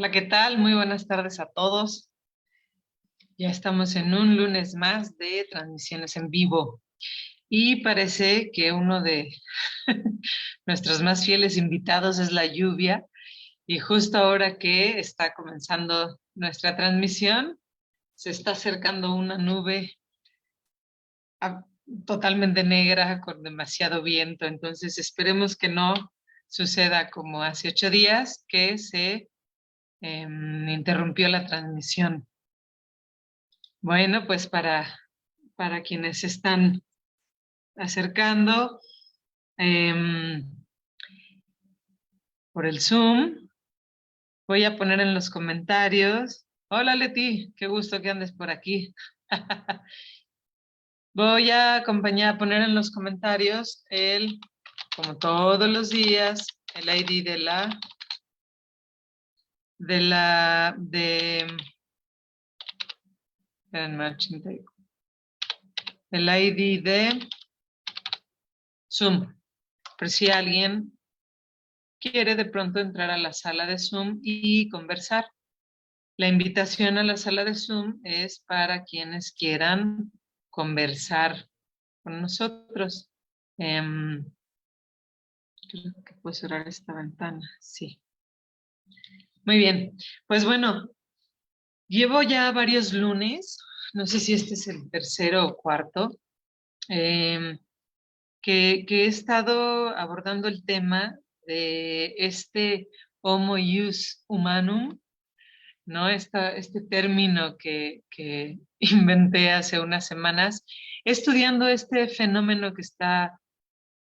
Hola, ¿qué tal? Muy buenas tardes a todos. Ya estamos en un lunes más de transmisiones en vivo y parece que uno de nuestros más fieles invitados es la lluvia y justo ahora que está comenzando nuestra transmisión, se está acercando una nube ah, totalmente negra con demasiado viento, entonces esperemos que no suceda como hace 8 días que se interrumpió la transmisión. Bueno, pues para quienes se están acercando em, por el Zoom, voy a poner en los comentarios. Hola Leti, qué gusto que andes por aquí. Voy a acompañar a poner en los comentarios como todos los días, el ID espérenme, el ID de Zoom. Por si alguien quiere de pronto entrar a la sala de Zoom y conversar. La invitación a la sala de Zoom es para quienes quieran conversar con nosotros. Creo que puedo cerrar esta ventana. Sí. Muy bien. Pues bueno, llevo ya varios lunes, no sé si este es el tercero o cuarto, em, que he estado abordando el tema de este Homo Ius Humanum, ¿no? Este término que inventé hace unas semanas, estudiando este fenómeno que está,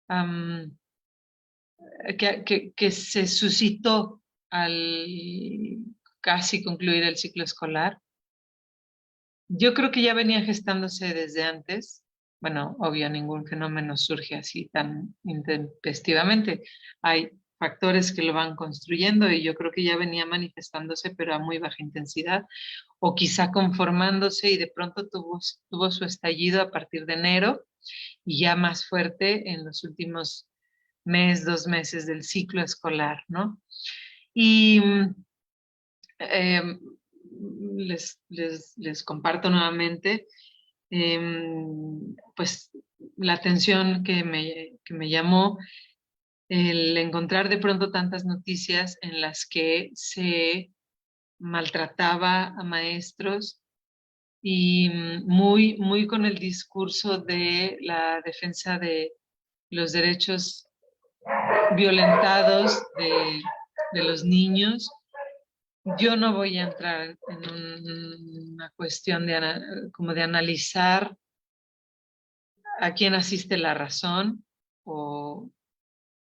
am, que se suscitó al casi concluir el ciclo escolar. Yo creo que ya venía gestándose desde antes. Bueno, obvio, ningún fenómeno surge así tan intempestivamente. Hay factores que lo van construyendo y yo creo que ya venía manifestándose, pero a muy baja intensidad, o quizá conformándose y de pronto tuvo su estallido a partir de enero y ya más fuerte en los últimos 2 meses del ciclo escolar, ¿no? Y eh, les comparto nuevamente, pues la atención que me llamó el encontrar de pronto tantas noticias en las que se maltrataba a maestros y muy, muy con el discurso de la defensa de los derechos violentados de los niños. Yo no voy a entrar en una cuestión como de analizar a quién asiste la razón o,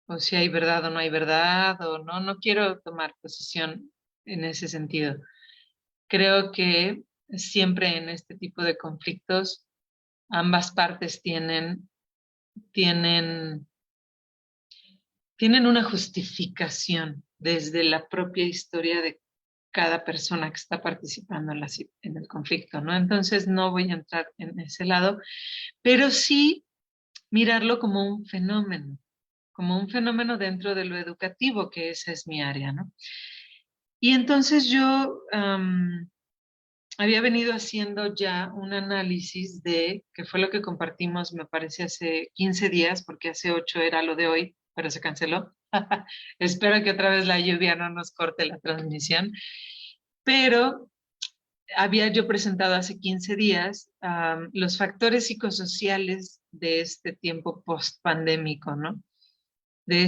o si hay verdad o no hay verdad o no. No quiero tomar posición en ese sentido. Creo que siempre en este tipo de conflictos ambas partes tienen, tienen una justificación desde la propia historia de cada persona que está participando en el conflicto, ¿no? Entonces no voy a entrar en ese lado, pero sí mirarlo como un fenómeno dentro de lo educativo, que esa es mi área, ¿no? Y entonces yo había venido haciendo ya un análisis que fue lo que compartimos, me parece, hace 15 días, porque hace 8 era lo de hoy, pero se canceló. Espero que otra vez la lluvia no nos corte la transmisión. Pero había yo presentado hace 15 días los factores psicosociales de este tiempo post-pandémico, ¿no? De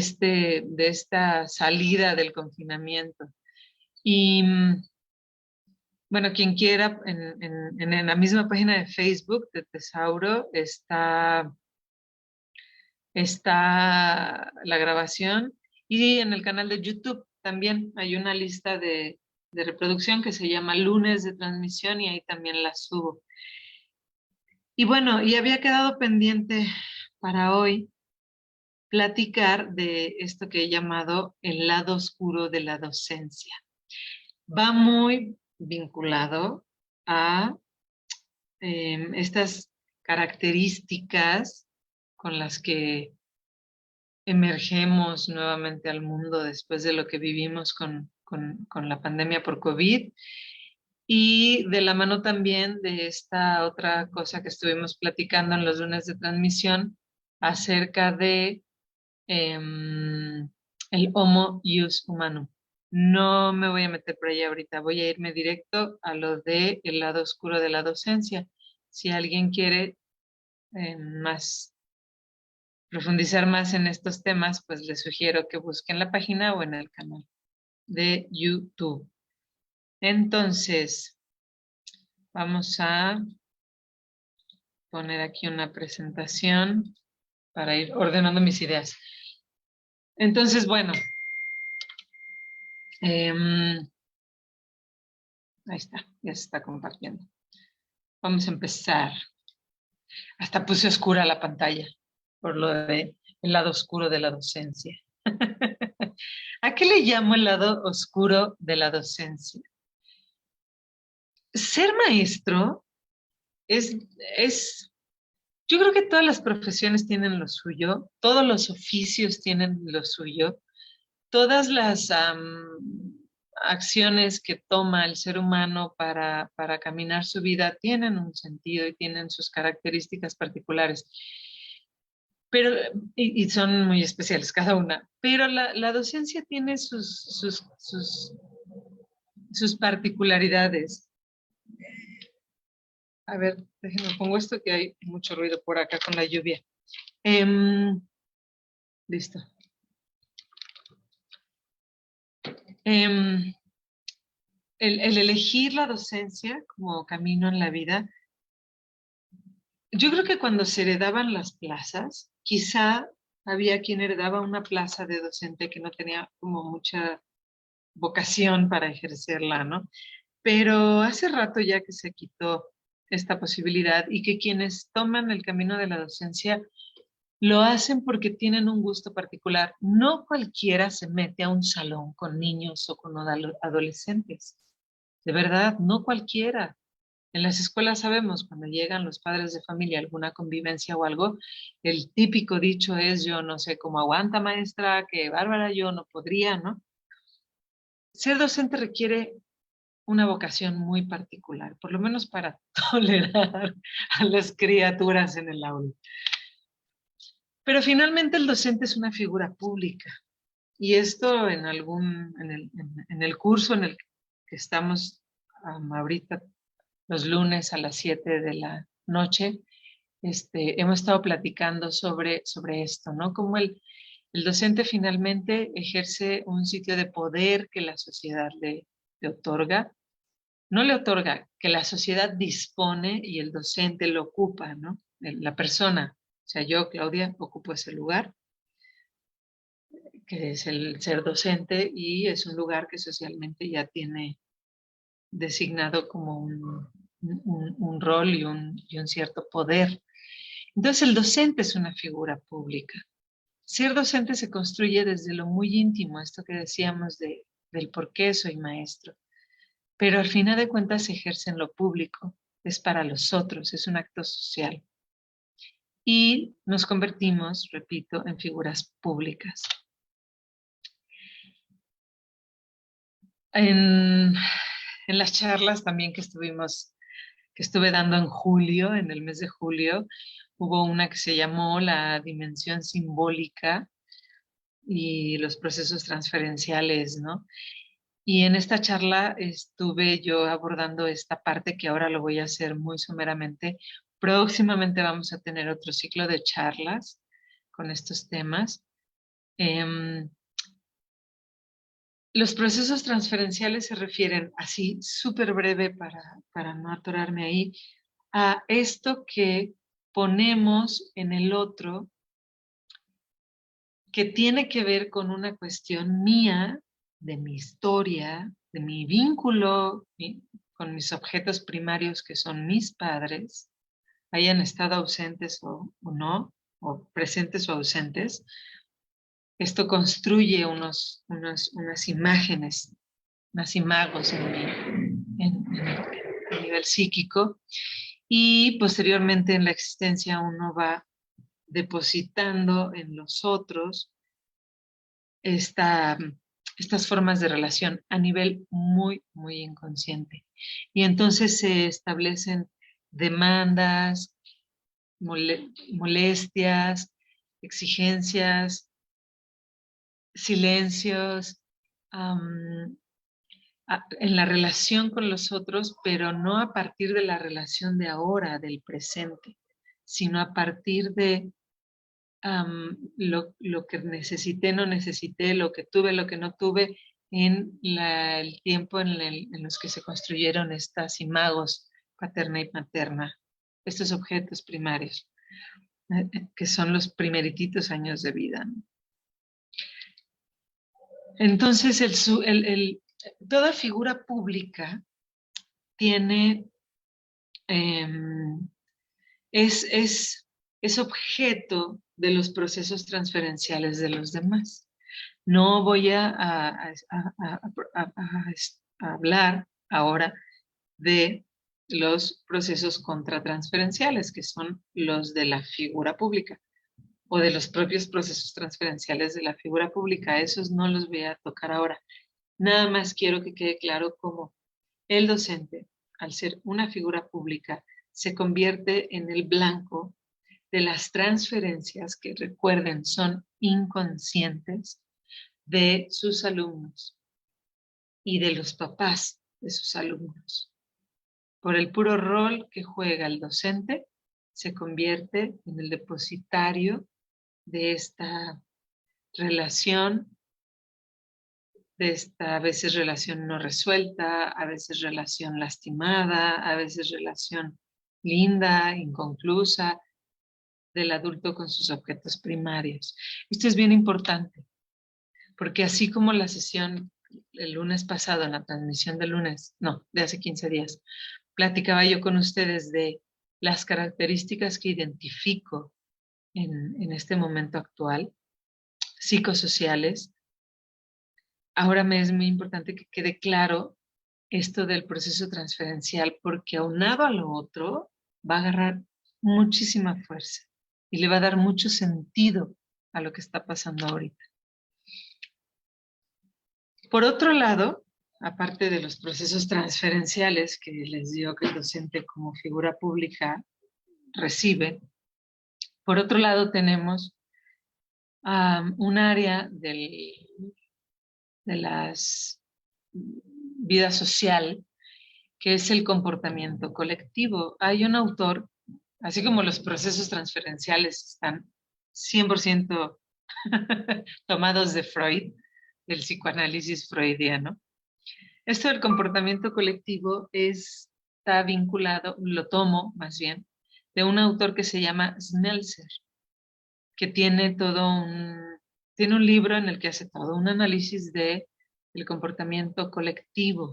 esta salida del confinamiento. Y bueno, quien quiera, en la misma página de Facebook de Tesauro está la grabación y en el canal de YouTube también hay una lista de reproducción que se llama Lunes de Transmisión y ahí también la subo. Y bueno, y había quedado pendiente para hoy platicar de esto que he llamado el lado oscuro de la docencia. Va muy vinculado a estas características con las que emergemos nuevamente al mundo después de lo que vivimos con con la pandemia por COVID. Y de la mano también de esta otra cosa que estuvimos platicando en los lunes de transmisión acerca de el Homo Ius Humanum. No me voy a meter por ahí ahorita, voy a irme directo a lo de el lado oscuro de la docencia. Si alguien quiere más profundizar más en estos temas, pues les sugiero que busquen la página o en el canal de YouTube. Entonces, vamos a poner aquí una presentación para ir ordenando mis ideas. Entonces, bueno, ahí está, ya se está compartiendo. Vamos a empezar. Hasta puse oscura la pantalla por lo de el lado oscuro de la docencia. ¿A qué le llamo el lado oscuro de la docencia? Ser maestro yo creo que todas las profesiones tienen lo suyo, todos los oficios tienen lo suyo, todas las acciones que toma el ser humano para caminar su vida tienen un sentido y tienen sus características particulares. Pero, y son muy especiales cada una, pero la docencia tiene sus particularidades. A ver, déjenme pongo esto que hay mucho ruido por acá con la lluvia. Listo. El elegir la docencia como camino en la vida, yo creo que cuando se heredaban las plazas, quizá había quien heredaba una plaza de docente que no tenía como mucha vocación para ejercerla, ¿no? Pero hace rato ya que se quitó esta posibilidad y que quienes toman el camino de la docencia lo hacen porque tienen un gusto particular. No cualquiera se mete a un salón con niños o con adolescentes. De verdad, no cualquiera. En las escuelas sabemos, cuando llegan los padres de familia a alguna convivencia o algo, el típico dicho es: yo no sé cómo aguanta, maestra, que bárbara, yo no podría, ¿no? Ser docente requiere una vocación muy particular, por lo menos para tolerar a las criaturas en el aula. Pero finalmente el docente es una figura pública. Y esto en el curso en el que estamos ahorita, los lunes a las 7 de la noche, hemos estado platicando sobre esto, ¿no? Cómo el docente finalmente ejerce un sitio de poder que la sociedad le otorga. No le otorga, que la sociedad dispone y el docente lo ocupa, ¿no? La persona, o sea, yo, Claudia, ocupo ese lugar, que es el ser docente, y es un lugar que socialmente ya tiene designado como un rol y un cierto poder. Entonces el docente es una figura pública. Ser docente se construye desde lo muy íntimo, esto que decíamos del por qué soy maestro. Pero al final de cuentas se ejerce en lo público, es para los otros, es un acto social. Y nos convertimos, repito, en figuras públicas. En las charlas también que estuve dando en julio, en el mes de julio, hubo una que se llamó La dimensión simbólica y los procesos transferenciales, ¿no? Y en esta charla estuve yo abordando esta parte que ahora lo voy a hacer muy someramente. Próximamente vamos a tener otro ciclo de charlas con estos temas. Los procesos transferenciales se refieren, así súper breve para no atorarme ahí, a esto que ponemos en el otro que tiene que ver con una cuestión mía, de mi historia, de mi vínculo con mis objetos primarios que son mis padres, hayan estado ausentes o no, o presentes o ausentes. Esto construye unas imágenes, unas imagos a nivel psíquico, y posteriormente en la existencia uno va depositando en los otros esta estas formas de relación a nivel muy, muy inconsciente. Y entonces se establecen demandas, molestias, exigencias, silencios, en la relación con los otros, pero no a partir de la relación de ahora, del presente, sino a partir de lo que necesité, no necesité, lo que tuve, lo que no tuve, en el tiempo en los que se construyeron estas imagos paterna y materna, estos objetos primarios, que son los primerititos años de vida, ¿no? Entonces, toda figura pública tiene, es objeto de los procesos transferenciales de los demás. No voy a hablar ahora de los procesos contratransferenciales, que son los de la figura pública, o de los propios procesos transferenciales de la figura pública. Esos no los voy a tocar ahora. Nada más quiero que quede claro cómo el docente, al ser una figura pública, se convierte en el blanco de las transferencias que, recuerden, son inconscientes de sus alumnos y de los papás de sus alumnos. Por el puro rol que juega el docente, se convierte en el depositario de esta relación, de esta a veces relación no resuelta, a veces relación lastimada, a veces relación linda, inconclusa, del adulto con sus objetos primarios. Esto es bien importante, porque así como la sesión el lunes pasado, en la transmisión del lunes, no, de hace 15 días, platicaba yo con ustedes de las características que identifico en este momento actual, psicosociales. Ahora me es muy importante que quede claro esto del proceso transferencial, porque aunado a lo otro, va a agarrar muchísima fuerza y le va a dar mucho sentido a lo que está pasando ahorita. Por otro lado, aparte de los procesos transferenciales que les digo que el docente como figura pública recibe, por otro lado tenemos un área de las vida social, que es el comportamiento colectivo. Hay un autor, así como los procesos transferenciales están 100% tomados de Freud, del psicoanálisis freudiano. Esto del comportamiento colectivo está vinculado, lo tomo más bien, de un autor que se llama Smeltzer, que tiene tiene un libro en el que hace todo un análisis del comportamiento colectivo.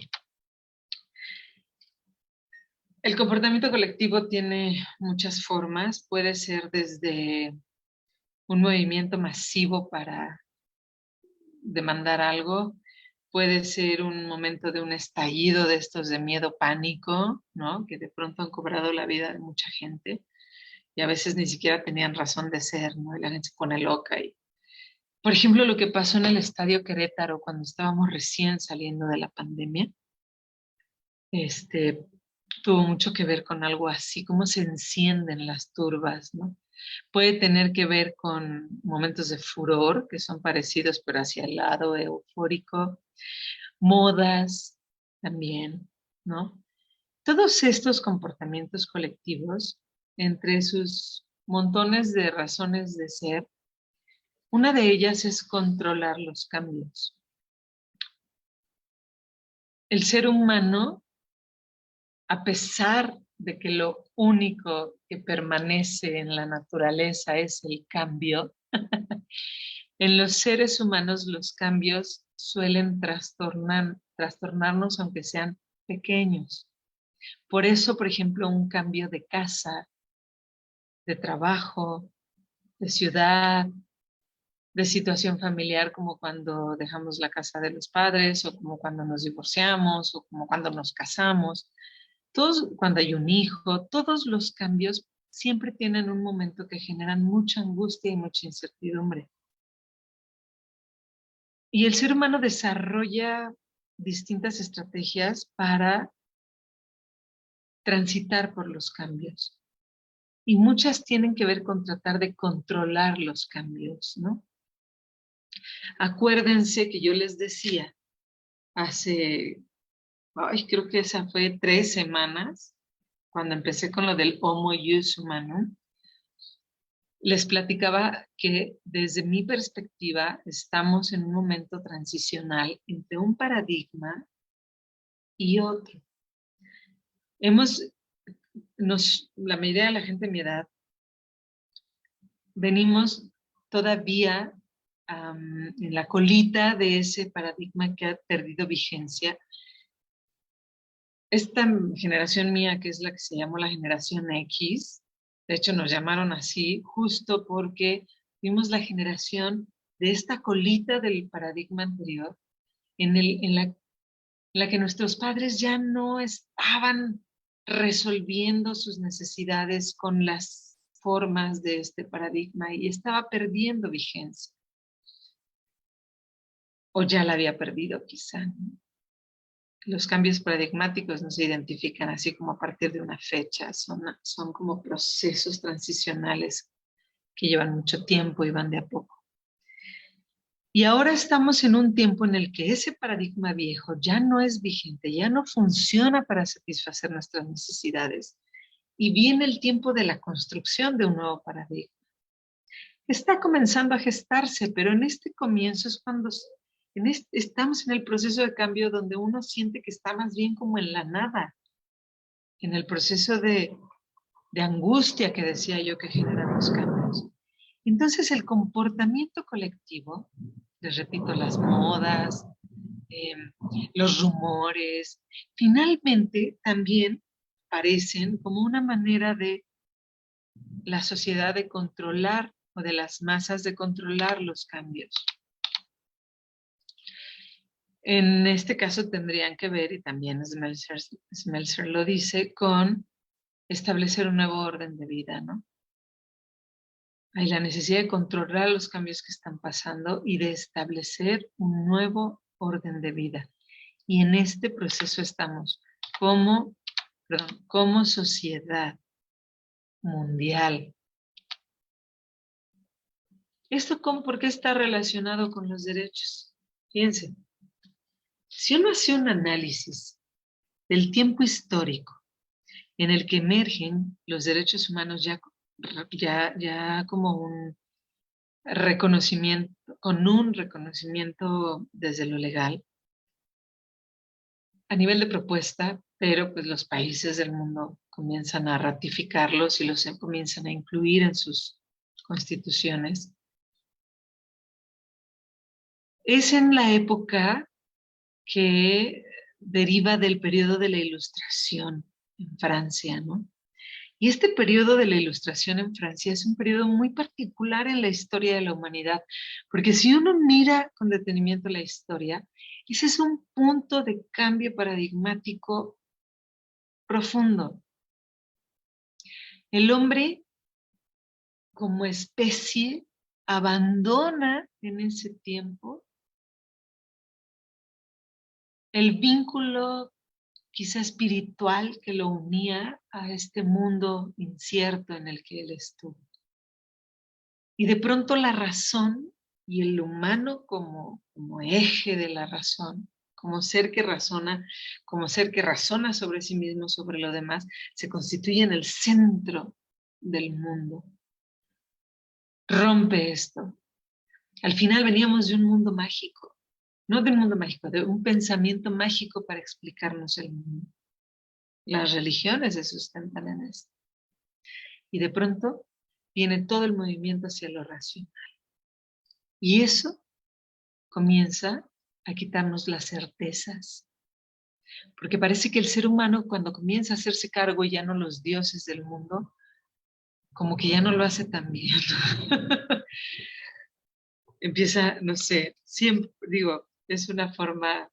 El comportamiento colectivo tiene muchas formas, puede ser desde un movimiento masivo para demandar algo, puede ser un momento de un estallido de estos de miedo, pánico, ¿no? Que de pronto han cobrado la vida de mucha gente y a veces ni siquiera tenían razón de ser, ¿no? Y la gente se pone loca. Por ejemplo, lo que pasó en el Estadio Querétaro cuando estábamos recién saliendo de la pandemia, tuvo mucho que ver con algo así, cómo se encienden las turbas, ¿no? Puede tener que ver con momentos de furor, que son parecidos, pero hacia el lado eufórico, modas también, ¿no? Todos estos comportamientos colectivos, entre sus montones de razones de ser, una de ellas es controlar los cambios. El ser humano, a pesar de que lo único que permanece en la naturaleza es el cambio, en los seres humanos los cambios suelen trastornarnos aunque sean pequeños. Por eso, por ejemplo, un cambio de casa, de trabajo, de ciudad, de situación familiar, como cuando dejamos la casa de los padres, o como cuando nos divorciamos, o como cuando nos casamos, todos, cuando hay un hijo, todos los cambios siempre tienen un momento que generan mucha angustia y mucha incertidumbre. Y el ser humano desarrolla distintas estrategias para transitar por los cambios. Y muchas tienen que ver con tratar de controlar los cambios, ¿no? Acuérdense que yo les decía hace, creo que esa fue 3 semanas, cuando empecé con lo del Homo Ius Humanum, les platicaba que desde mi perspectiva estamos en un momento transicional entre un paradigma y otro. La mayoría de la gente de mi edad, venimos todavía en la colita de ese paradigma que ha perdido vigencia. Esta generación mía, que es la que se llamó la generación X, de hecho nos llamaron así justo porque fuimos la generación de esta colita del paradigma anterior, en la que nuestros padres ya no estaban resolviendo sus necesidades con las formas de este paradigma y estaba perdiendo vigencia. O ya la había perdido quizá, ¿no? Los cambios paradigmáticos no se identifican así como a partir de una fecha, son como procesos transicionales que llevan mucho tiempo y van de a poco. Y ahora estamos en un tiempo en el que ese paradigma viejo ya no es vigente, ya no funciona para satisfacer nuestras necesidades. Y viene el tiempo de la construcción de un nuevo paradigma. Está comenzando a gestarse, pero en este comienzo es cuando estamos en el proceso de cambio donde uno siente que está más bien como en la nada, en el proceso de angustia que decía yo que generan los cambios. Entonces el comportamiento colectivo, les repito, las modas, los rumores, finalmente también parecen como una manera de la sociedad de controlar o de las masas de controlar los cambios. En este caso tendrían que ver, y también Smeltzer lo dice, con establecer un nuevo orden de vida, ¿no? Hay la necesidad de controlar los cambios que están pasando y de establecer un nuevo orden de vida. Y en este proceso estamos como sociedad mundial. ¿Esto por qué está relacionado con los derechos? Fíjense, si uno hace un análisis del tiempo histórico en el que emergen los derechos humanos ya como un reconocimiento, con un reconocimiento desde lo legal, a nivel de propuesta, pero pues los países del mundo comienzan a ratificarlos y los comienzan a incluir en sus constituciones. Es en la época que deriva del periodo de la Ilustración en Francia, ¿no? Y este periodo de la Ilustración en Francia es un periodo muy particular en la historia de la humanidad, porque si uno mira con detenimiento la historia, ese es un punto de cambio paradigmático profundo. El hombre, como especie, abandona en ese tiempo el vínculo quizá espiritual que lo unía a este mundo incierto en el que él estuvo. Y de pronto la razón y el humano como eje de la razón, como ser que razona sobre sí mismo, sobre lo demás, se constituye en el centro del mundo. Rompe esto. Al final veníamos de un mundo mágico, no de un mundo mágico, de un pensamiento mágico para explicarnos el mundo. Las religiones se sustentan en esto. Y de pronto viene todo el movimiento hacia lo racional. Y eso comienza a quitarnos las certezas. Porque parece que el ser humano, cuando comienza a hacerse cargo ya no los dioses del mundo, como que ya no lo hace tan bien. Empieza, no sé, siempre, digo, es una forma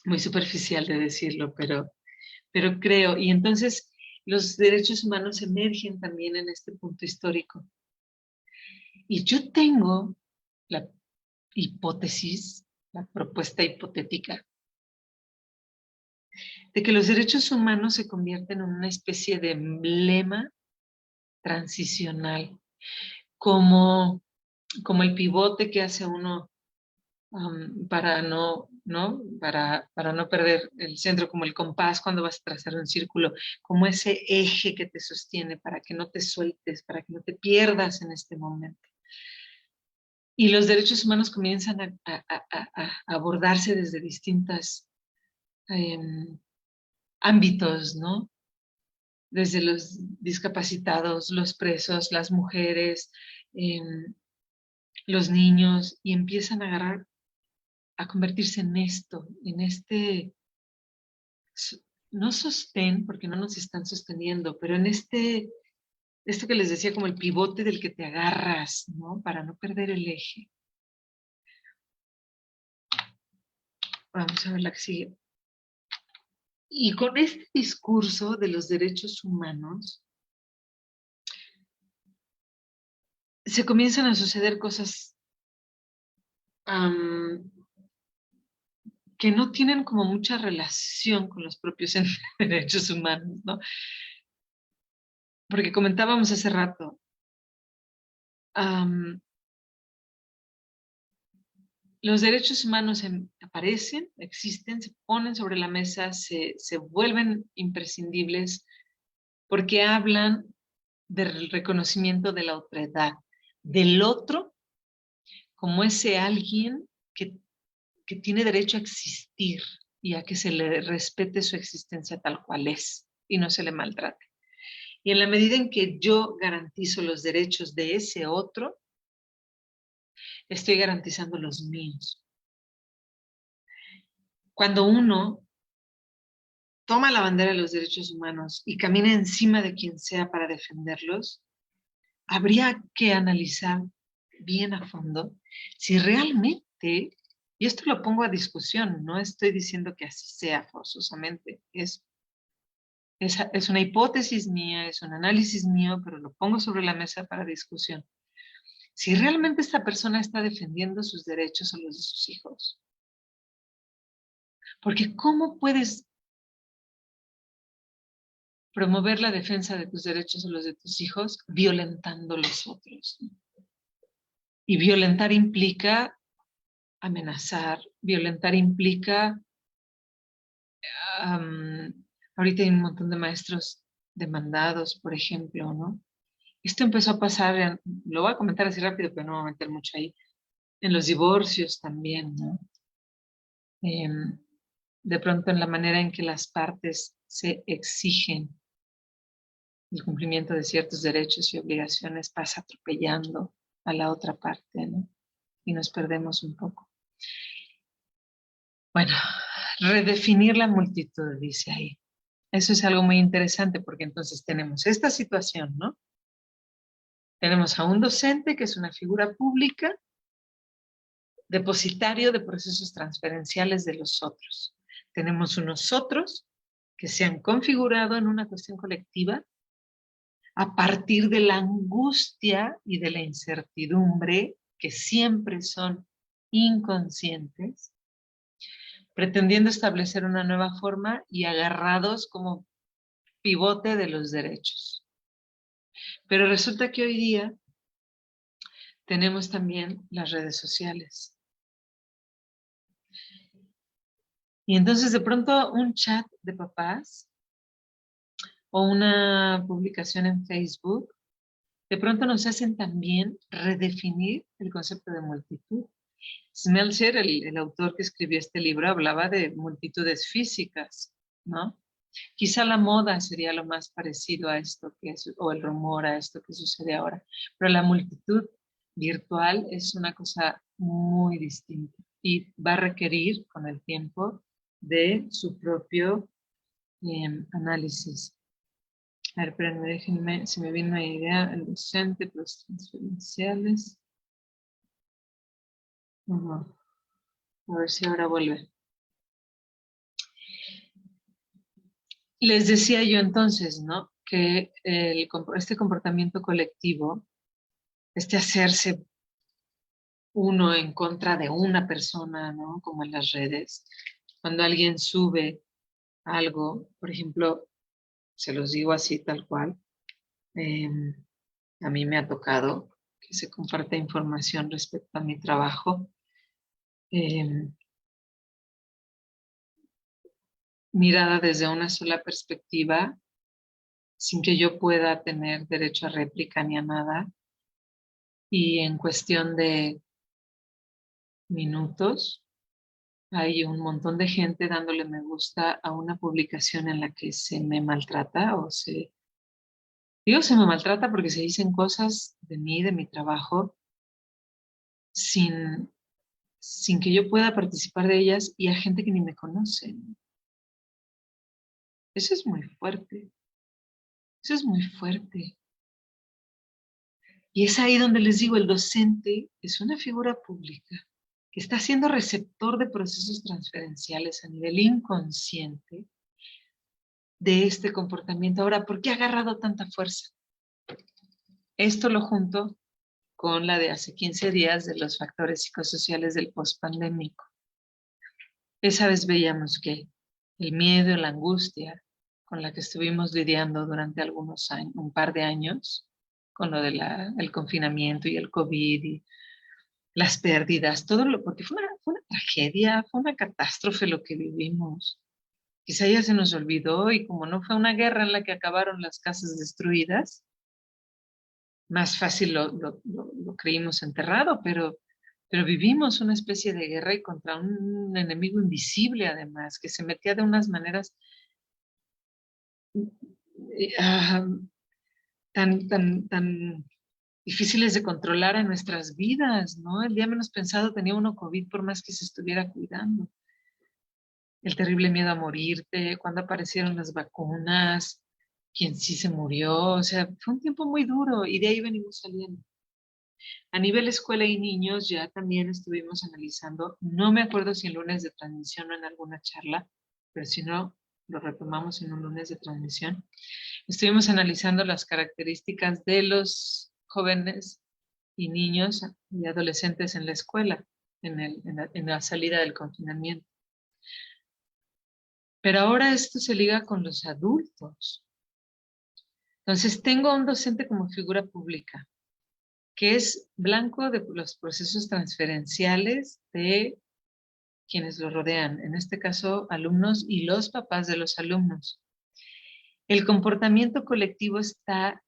muy superficial de decirlo, pero creo, y entonces los derechos humanos emergen también en este punto histórico. Y yo tengo hipótesis, la propuesta hipotética, de que los derechos humanos se convierten en una especie de emblema transicional, como el pivote que hace uno para para no perder el centro, como el compás cuando vas a trazar un círculo, como ese eje que te sostiene para que no te sueltes, para que no te pierdas en este momento. Y los derechos humanos comienzan a abordarse desde distintos ámbitos, ¿no? Desde los discapacitados, los presos, las mujeres, los niños, y empiezan a convertirse en esto, en este, no sostén, porque no nos están sosteniendo, pero en esto que les decía, como el pivote del que te agarras, ¿no? Para no perder el eje. Vamos a ver la que sigue. Y con este discurso de los derechos humanos, se comienzan a suceder cosas que no tienen como mucha relación con los propios derechos humanos, ¿no? Porque comentábamos hace rato, los derechos humanos aparecen, existen, se ponen sobre la mesa, se vuelven imprescindibles porque hablan del reconocimiento de la otredad, del otro como ese alguien que tiene derecho a existir y a que se le respete su existencia tal cual es y no se le maltrate. Y en la medida en que yo garantizo los derechos de ese otro, estoy garantizando los míos. Cuando uno toma la bandera de los derechos humanos y camina encima de quien sea para defenderlos, habría que analizar bien a fondo si realmente, y esto lo pongo a discusión, no estoy diciendo que así sea forzosamente, es una hipótesis mía, es un análisis mío, pero lo pongo sobre la mesa para discusión. Si realmente esta persona está defendiendo sus derechos o los de sus hijos. Porque ¿cómo puedes promover la defensa de tus derechos o los de tus hijos violentando los otros? Y violentar implica amenazar, violentar implica, ahorita hay un montón de maestros demandados, por ejemplo, ¿no? Esto empezó a pasar, lo voy a comentar así rápido, pero no voy a meter mucho ahí, en los divorcios también, ¿no? De pronto en la manera en que las partes se exigen el cumplimiento de ciertos derechos y obligaciones pasa atropellando a la otra parte, ¿no? Y nos perdemos un poco. Bueno, redefinir la multitud, dice ahí. Eso es algo muy interesante porque entonces tenemos esta situación, ¿no? Tenemos a un docente que es una figura pública, depositario de procesos transferenciales de los otros. Tenemos unos otros que se han configurado en una cuestión colectiva a partir de la angustia y de la incertidumbre que siempre son inconscientes, pretendiendo establecer una nueva forma y agarrados como pivote de los derechos. Pero resulta que hoy día tenemos también las redes sociales. Y entonces de pronto un chat de papás o una publicación en Facebook, de pronto nos hacen también redefinir el concepto de multitud. Smeltzer, el autor que escribió este libro, hablaba de multitudes físicas, ¿no? Quizá la moda sería lo más parecido a esto o el rumor a esto que sucede ahora, pero la multitud virtual es una cosa muy distinta y va a requerir con el tiempo de su propio análisis. A ver, espérenme, déjenme, si me viene una idea, el docente, los transferenciales. A ver si ahora vuelve. Les decía yo entonces, ¿no? Que este comportamiento colectivo, este hacerse uno en contra de una persona, ¿no? Como en las redes. Cuando alguien sube algo, por ejemplo, se los digo así tal cual, eh, a mí me ha tocado que se comparte información respecto a mi trabajo, eh, mirada desde una sola perspectiva, sin que yo pueda tener derecho a réplica ni a nada, y en cuestión de minutos hay un montón de gente dándole me gusta a una publicación en la que se me maltrata o se... Digo se me maltrata porque se dicen cosas de mí, de mi trabajo, sin, sin que yo pueda participar de ellas y a gente que ni me conoce. Eso es muy fuerte. Eso es muy fuerte. Y es ahí donde les digo, el docente es una figura pública que está siendo receptor de procesos transferenciales a nivel inconsciente de este comportamiento. Ahora, ¿por qué ha agarrado tanta fuerza? Esto lo junto con la de hace 15 días de los factores psicosociales del pospandémico. Esa vez veíamos que el miedo, la angustia con la que estuvimos lidiando durante algunos años, un par de años, con lo del confinamiento y el COVID y las pérdidas, todo lo, porque fue una tragedia, fue una catástrofe lo que vivimos. Quizá ya se nos olvidó y como no fue una guerra en la que acabaron las casas destruidas, más fácil lo creímos enterrado, pero vivimos una especie de guerra y contra un enemigo invisible además, que se metía de unas maneras ah, tan difíciles de controlar en nuestras vidas, ¿no? El día menos pensado tenía uno COVID por más que se estuviera cuidando. El terrible miedo a morirte, cuando aparecieron las vacunas, quien sí se murió, o sea, fue un tiempo muy duro y de ahí venimos saliendo. A nivel escuela y niños ya también estuvimos analizando, no me acuerdo si en lunes de transmisión o en alguna charla, pero si no, lo retomamos en un lunes de transmisión. Estuvimos analizando las características de los jóvenes y niños y adolescentes en la escuela, en la salida del confinamiento. Pero ahora esto se liga con los adultos. Entonces, tengo a un docente como figura pública, que es blanco de los procesos transferenciales de quienes lo rodean, en este caso alumnos y los papás de los alumnos. El comportamiento colectivo está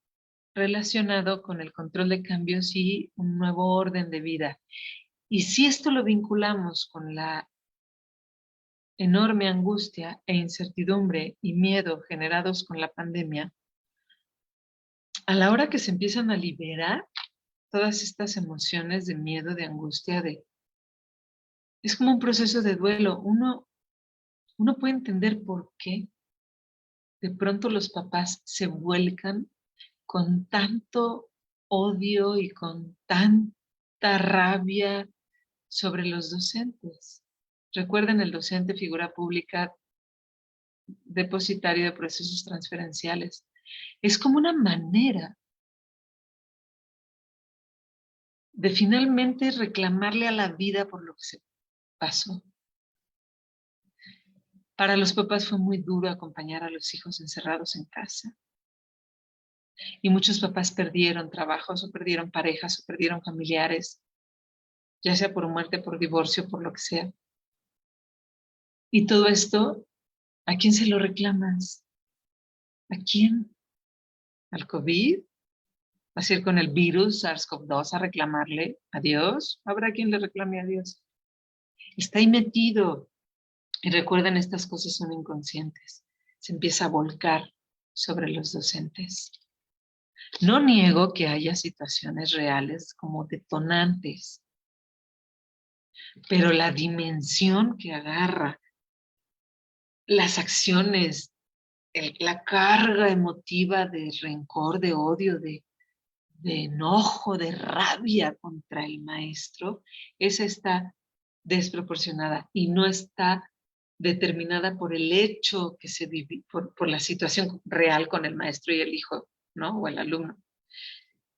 relacionado con el control de cambios y un nuevo orden de vida. Y si esto lo vinculamos con la enorme angustia e incertidumbre y miedo generados con la pandemia, a la hora que se empiezan a liberar todas estas emociones de miedo, de angustia, es como un proceso de duelo. Uno puede entender por qué de pronto los papás se vuelcan con tanto odio y con tanta rabia sobre los docentes. Recuerden, el docente, figura pública, depositario de procesos transferenciales. Es como una manera de finalmente reclamarle a la vida por lo que se pasó. Para los papás fue muy duro acompañar a los hijos encerrados en casa. Y muchos papás perdieron trabajos o perdieron parejas o perdieron familiares, ya sea por muerte, por divorcio, por lo que sea. Y todo esto, ¿a quién se lo reclamas? ¿A quién? ¿Al COVID? ¿Vas a ir con el virus SARS-CoV-2 a reclamarle a Dios? ¿Habrá quien le reclame a Dios? Está ahí metido. Y recuerden, estas cosas son inconscientes. Se empieza a volcar sobre los docentes. No niego que haya situaciones reales como detonantes, pero la dimensión que agarra las acciones, la carga emotiva de rencor, de odio, de enojo, de rabia contra el maestro, esa está desproporcionada y no está determinada por el hecho que se vive, por la situación real con el maestro y el hijo, ¿no? O el alumno,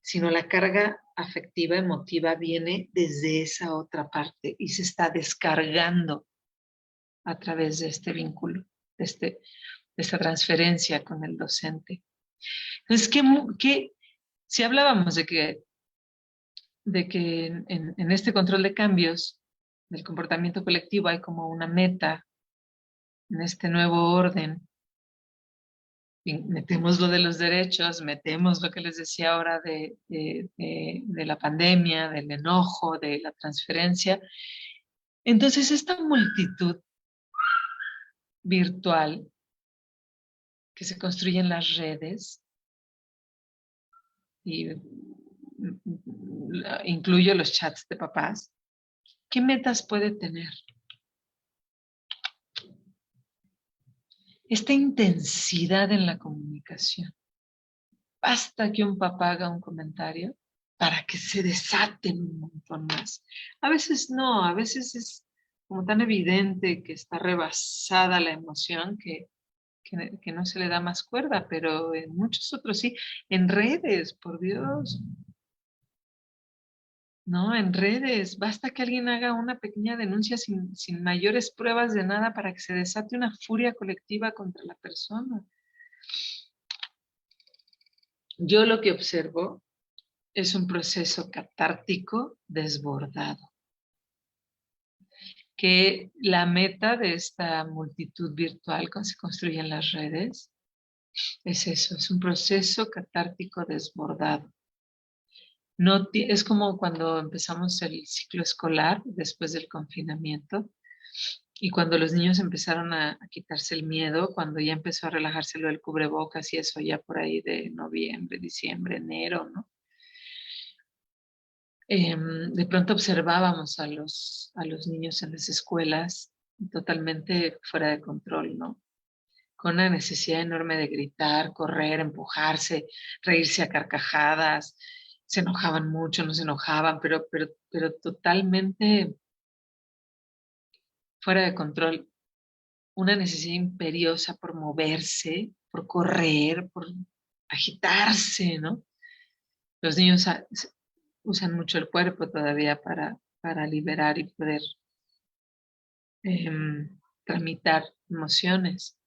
sino la carga afectiva, emotiva, viene desde esa otra parte y se está descargando a través de este vínculo, de esta transferencia con el docente. Entonces, si hablábamos de que en este control de cambios del comportamiento colectivo hay como una meta en este nuevo orden, y metemos lo de los derechos, metemos lo que les decía ahora de la pandemia, del enojo, de la transferencia. Entonces, esta multitud virtual que se construye en las redes, y incluyo los chats de papás, ¿qué metas puede tener? Esta intensidad en la comunicación. Basta que un papá haga un comentario para que se desaten un montón más. A veces no, a veces es como tan evidente que está rebasada la emoción que no se le da más cuerda, pero en muchos otros sí. En redes, por Dios. No, en redes. Basta que alguien haga una pequeña denuncia sin mayores pruebas de nada para que se desate una furia colectiva contra la persona. Yo lo que observo es un proceso catártico desbordado, que la meta de esta multitud virtual que se construye en las redes es eso, es un proceso catártico desbordado. No, es como cuando empezamos el ciclo escolar después del confinamiento y cuando los niños empezaron a quitarse el miedo, cuando ya empezó a relajarse lo del cubrebocas y eso ya por ahí de noviembre, diciembre, enero, ¿no? De pronto observábamos a los niños en las escuelas totalmente fuera de control, ¿no? Con una necesidad enorme de gritar, correr, empujarse, reírse a carcajadas, se enojaban mucho, no se enojaban, pero totalmente fuera de control. Una necesidad imperiosa por moverse, por correr, por agitarse, ¿no? Los niños usan mucho el cuerpo todavía para liberar y poder tramitar emociones.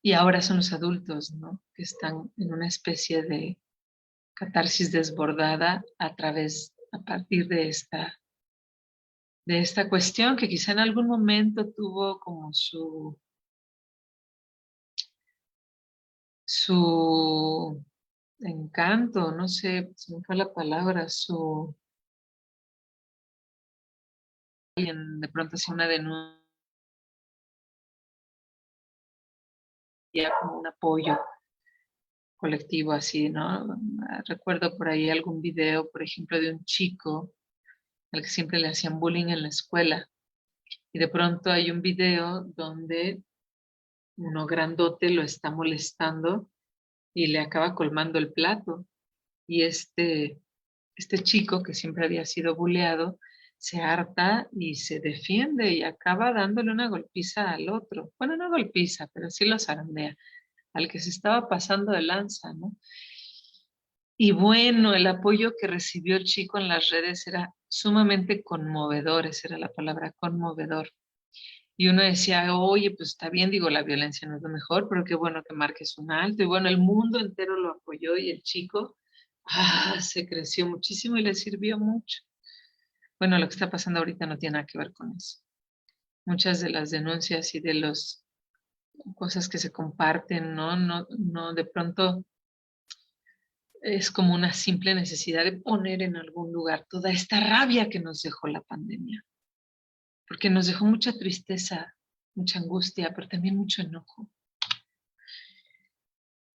Y ahora son los adultos, ¿no? Que están en una especie de catarsis desbordada a partir de esta cuestión que quizá en algún momento tuvo como su encanto, no sé, se me fue la palabra, de pronto hacía una denuncia como un apoyo colectivo así, ¿no? Recuerdo por ahí algún video, por ejemplo, de un chico al que siempre le hacían bullying en la escuela. Y de pronto hay un video donde uno grandote lo está molestando y le acaba colmando el plato. Y este chico que siempre había sido bulleado se harta y se defiende y acaba dándole una golpiza al otro. Bueno, no golpiza, pero sí lo zarandea, al que se estaba pasando de lanza, ¿no? Y bueno, el apoyo que recibió el chico en las redes era sumamente conmovedor, esa era la palabra, conmovedor. Y uno decía, oye, pues está bien, digo, la violencia no es lo mejor, pero qué bueno que marques un alto. Y bueno, el mundo entero lo apoyó y el chico, se creció muchísimo y le sirvió mucho. Bueno, lo que está pasando ahorita no tiene nada que ver con eso. Muchas de las denuncias y de las cosas que se comparten, ¿no? No, de pronto es como una simple necesidad de poner en algún lugar toda esta rabia que nos dejó la pandemia, porque nos dejó mucha tristeza, mucha angustia, pero también mucho enojo.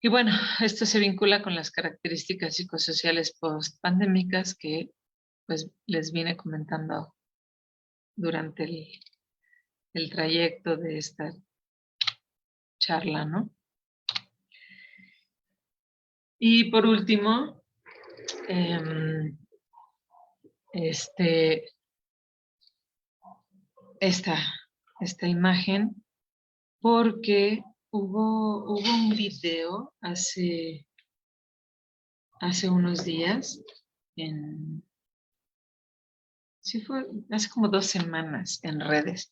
Y bueno, esto se vincula con las características psicosociales post-pandémicas que pues les vine comentando durante el trayecto de esta charla, ¿no? Y por último, em, este, esta imagen, porque hubo un video hace hace unos días, sí fue hace como 2 semanas en redes,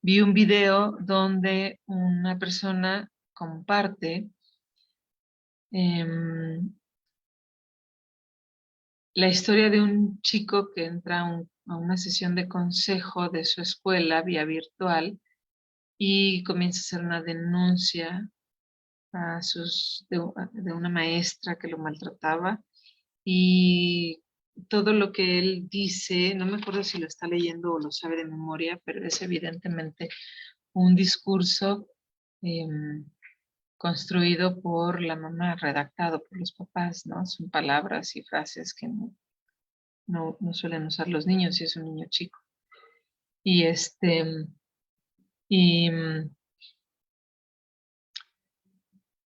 vi un video donde una persona comparte em, la historia de un chico que entra a una sesión de consejo de su escuela vía virtual y comienza a hacer una denuncia de una maestra que lo maltrataba y todo lo que él dice, no me acuerdo si lo está leyendo o lo sabe de memoria, pero es evidentemente un discurso em, construido por la mamá, redactado por los papás, ¿no? Son palabras y frases que no suelen usar los niños si es un niño chico. Y y,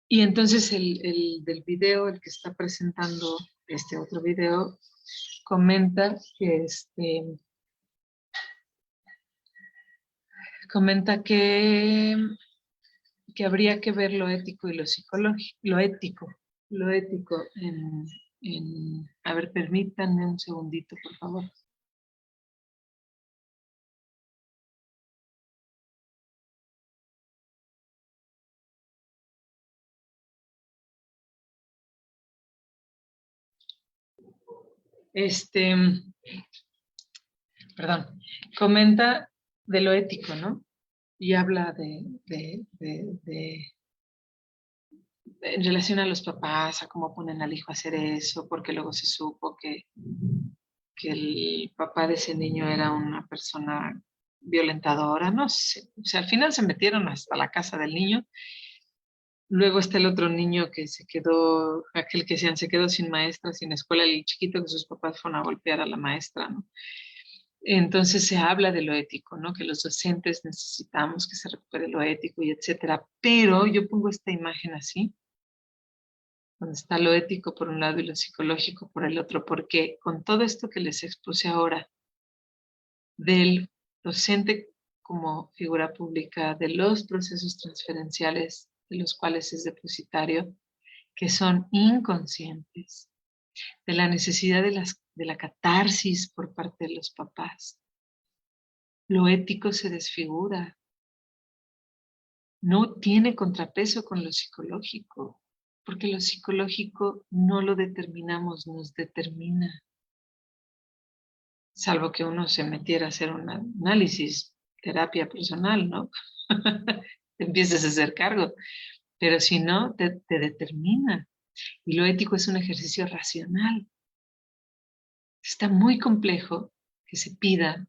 y entonces el del video, el que está presentando este otro video, comenta que habría que ver lo ético y lo psicológico, lo ético a ver, permítanme un segundito, por favor. Este, perdón, comenta de lo ético, ¿no? Y habla en relación a los papás, a cómo ponen al hijo a hacer eso, porque luego se supo que el papá de ese niño era una persona violentadora, no sé. O sea, al final se metieron hasta la casa del niño. Luego está el otro niño que se quedó, aquel que se quedó sin maestra, sin escuela, el chiquito que sus papás fueron a golpear a la maestra, ¿no? Entonces se habla de lo ético, ¿no? Que los docentes necesitamos que se recupere lo ético y etcétera. Pero yo pongo esta imagen así, donde está lo ético por un lado y lo psicológico por el otro, porque con todo esto que les expuse ahora del docente como figura pública, de los procesos transferenciales de los cuales es depositario, que son inconscientes, de la necesidad de la catarsis por parte de los papás, lo ético se desfigura, no tiene contrapeso con lo psicológico, porque lo psicológico no lo determinamos, nos determina, salvo que uno se metiera a hacer un análisis, terapia personal, ¿no? Te empieces a hacer cargo, pero si no, te determina. Y lo ético es un ejercicio racional. Está muy complejo que se pida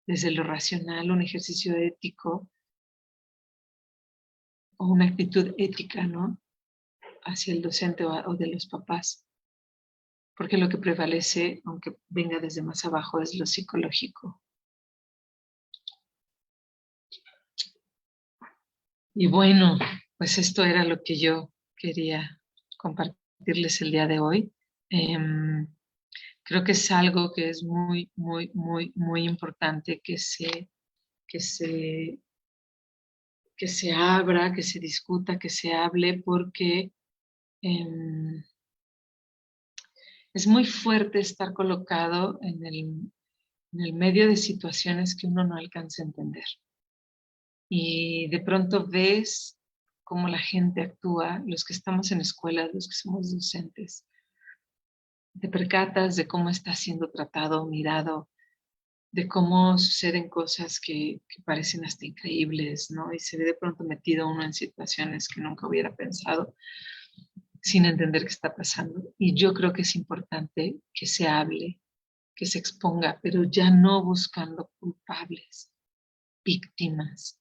desde lo racional, un ejercicio ético o una actitud ética, ¿no? Hacia el docente o de los papás. Porque lo que prevalece, aunque venga desde más abajo, es lo psicológico. Y bueno, pues esto era lo que yo quería compartirles el día de hoy. Em, Creo que es algo que es muy, muy, muy, muy importante que se, que se abra, que se discuta, que se hable, porque em, es muy fuerte estar colocado en el medio de situaciones que uno no alcanza a entender. Y de pronto ves cómo la gente actúa, los que estamos en escuelas, los que somos docentes, te percatas de cómo está siendo tratado, mirado, de cómo suceden cosas que parecen hasta increíbles, ¿no? Y se ve de pronto metido uno en situaciones que nunca hubiera pensado sin entender qué está pasando. Y yo creo que es importante que se hable, que se exponga, pero ya no buscando culpables, víctimas,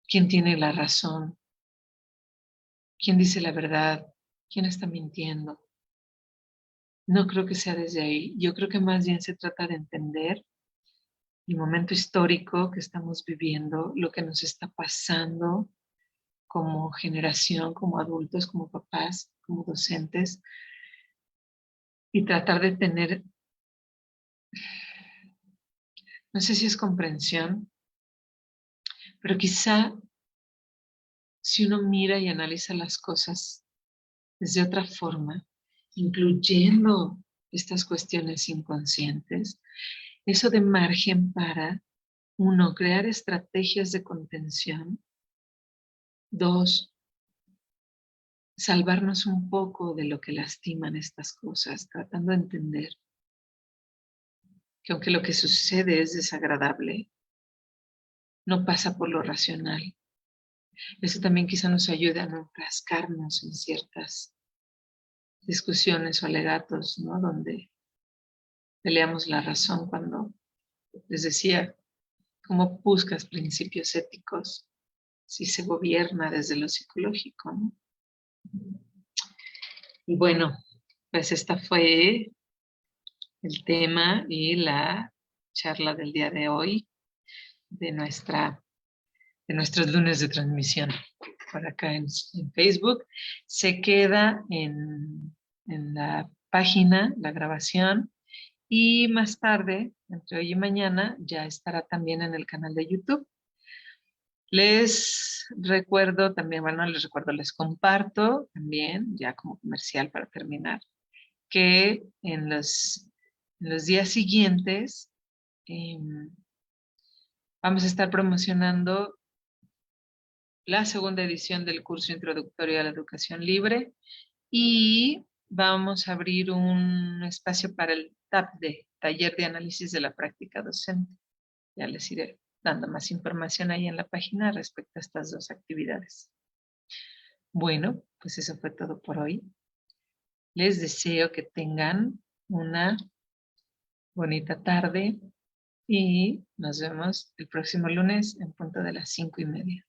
quién tiene la razón, quién dice la verdad, quién está mintiendo. No creo que sea desde ahí. Yo creo que más bien se trata de entender el momento histórico que estamos viviendo, lo que nos está pasando como generación, como adultos, como papás, como docentes, y tratar de tener, no sé si es comprensión, pero quizá si uno mira y analiza las cosas desde otra forma, incluyendo estas cuestiones inconscientes, eso de margen para, uno, crear estrategias de contención, dos, salvarnos un poco de lo que lastiman estas cosas, tratando de entender que aunque lo que sucede es desagradable, no pasa por lo racional. Eso también quizá nos ayude a no enfrascarnos en ciertas discusiones o alegatos, ¿no? Donde peleamos la razón cuando, les decía, ¿cómo buscas principios éticos si se gobierna desde lo psicológico, ¿no? Y bueno, pues esta fue el tema y la charla del día de hoy de nuestros lunes de transmisión por acá en Facebook. Se queda en la página, la grabación, y más tarde, entre hoy y mañana, ya estará también en el canal de YouTube. Les recuerdo también, bueno, les comparto también, ya como comercial para terminar, que en los días siguientes vamos a estar promocionando la segunda edición del curso introductorio a la educación libre y vamos a abrir un espacio para el TAP de taller de análisis de la práctica docente. Ya les iré dando más información ahí en la página respecto a estas dos actividades. Bueno, pues eso fue todo por hoy. Les deseo que tengan una bonita tarde y nos vemos el próximo lunes en punto de las 5:30.